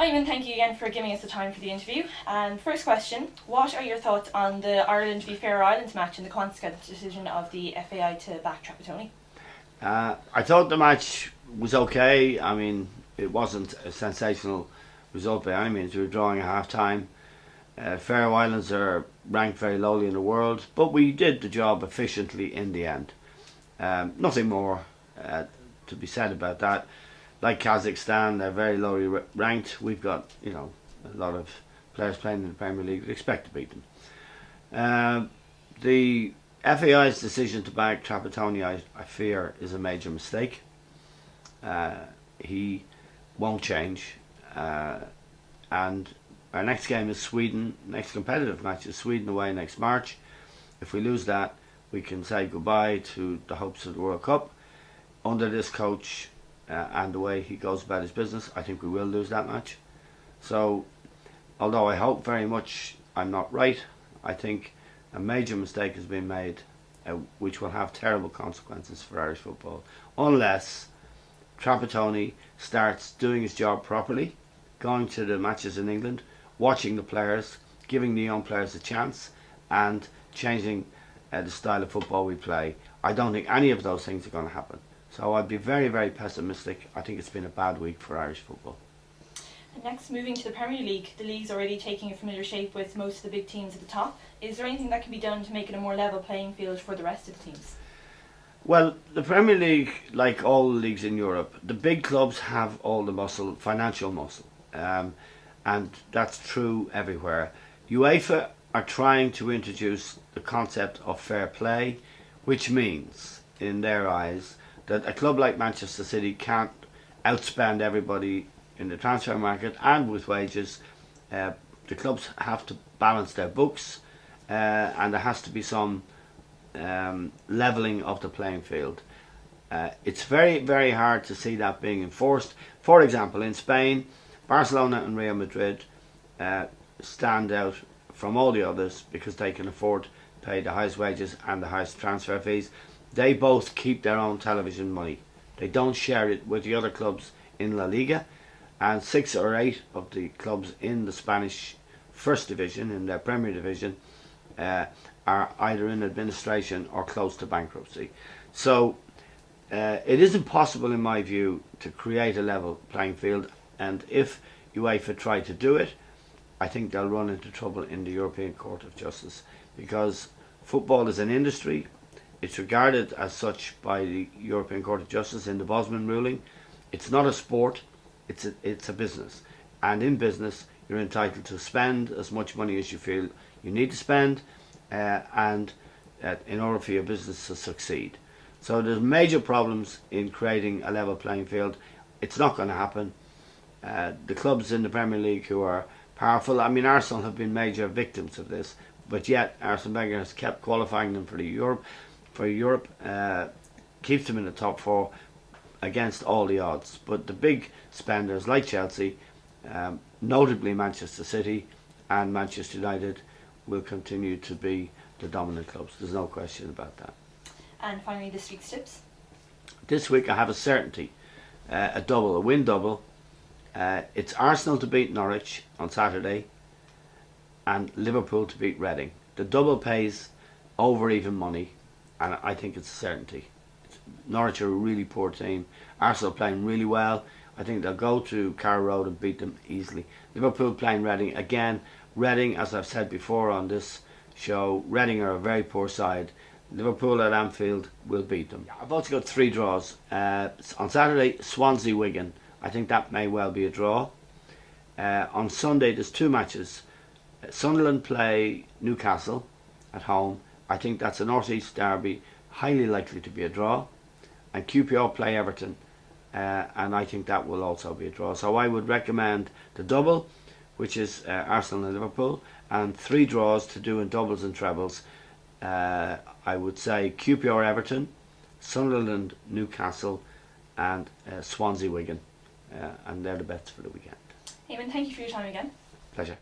Eamon, thank you again for giving us the time for the interview. And first question, what are your thoughts on the Ireland v Faroe Islands match and the consequent decision of the FAI to back Trapattoni? I thought the match was okay. I mean, it wasn't a sensational result by any means. We were drawing at half time. Faroe Islands are ranked very lowly in the world, but we did the job efficiently in the end. Nothing more to be said about that. Like Kazakhstan, they're very lowly ranked. We've got, a lot of players playing in the Premier League. We expect to beat them. The FAI's decision to back Trapattoni, I fear, is a major mistake. He won't change. And our next game is Sweden. Next competitive match is Sweden away next March. If we lose that, we can say goodbye to the hopes of the World Cup. Under this coach and the way he goes about his business, I think we will lose that match. So, although I hope very much I'm not right, I think a major mistake has been made, which will have terrible consequences for Irish football, unless Trapattoni starts doing his job properly, going to the matches in England, watching the players, giving the young players a chance, and changing the style of football we play. I don't think any of those things are going to happen. So I'd be very, very pessimistic. I think it's been a bad week for Irish football. And next, moving to the Premier League, the league's already taking a familiar shape with most of the big teams at the top. Is there anything that can be done to make it a more level playing field for the rest of the teams? Well, the Premier League, like all leagues in Europe, the big clubs have all the muscle, financial muscle. And that's true everywhere. UEFA are trying to introduce the concept of fair play, which means, in their eyes, that a club like Manchester City can't outspend everybody in the transfer market and with wages. The clubs have to balance their books, and there has to be some levelling of the playing field. It's very, very hard to see that being enforced. For example, in Spain, Barcelona and Real Madrid stand out from all the others because they can afford to pay the highest wages and the highest transfer fees. They both keep their own television money. They don't share it with the other clubs in La Liga, and 6 or 8 of the clubs in the Spanish First Division, in their Premier Division, are either in administration or close to bankruptcy. So it isn't possible, in my view, to create a level playing field, and if UEFA try to do it, I think they'll run into trouble in the European Court of Justice, because football is an industry. It's regarded as such by the European Court of Justice in the Bosman ruling. It's not a sport, it's a business. And in business, you're entitled to spend as much money as you feel you need to spend, and in order for your business to succeed. So there's major problems in creating a level playing field. It's not going to happen. The clubs in the Premier League who are powerful, I mean, Arsenal have been major victims of this, but yet Arsene Wenger has kept qualifying them for Europe, keeps them in the top 4 against all the odds. But the big spenders like Chelsea, notably Manchester City and Manchester United, will continue to be the dominant clubs. There's no question about that. And finally, this week's tips. This week I have a certainty, a win double. It's Arsenal to beat Norwich on Saturday and Liverpool to beat Reading. The double pays over even money, and I think it's a certainty. Norwich are a really poor team. Arsenal playing really well. I think they'll go to Carrow Road and beat them easily. Liverpool playing Reading again. Reading, as I've said before on this show, Reading are a very poor side. Liverpool at Anfield will beat them. I've also got 3 draws. On Saturday, Swansea Wigan. I think that may well be a draw. On Sunday, there's 2 matches. Sunderland play Newcastle at home. I think that's a North East derby, highly likely to be a draw. And QPR play Everton, and I think that will also be a draw. So I would recommend the double, which is Arsenal and Liverpool, and 3 draws to do in doubles and trebles. I would say QPR Everton, Sunderland Newcastle, and Swansea Wigan, and they're the bets for the weekend. Eamon, thank you for your time again. Pleasure.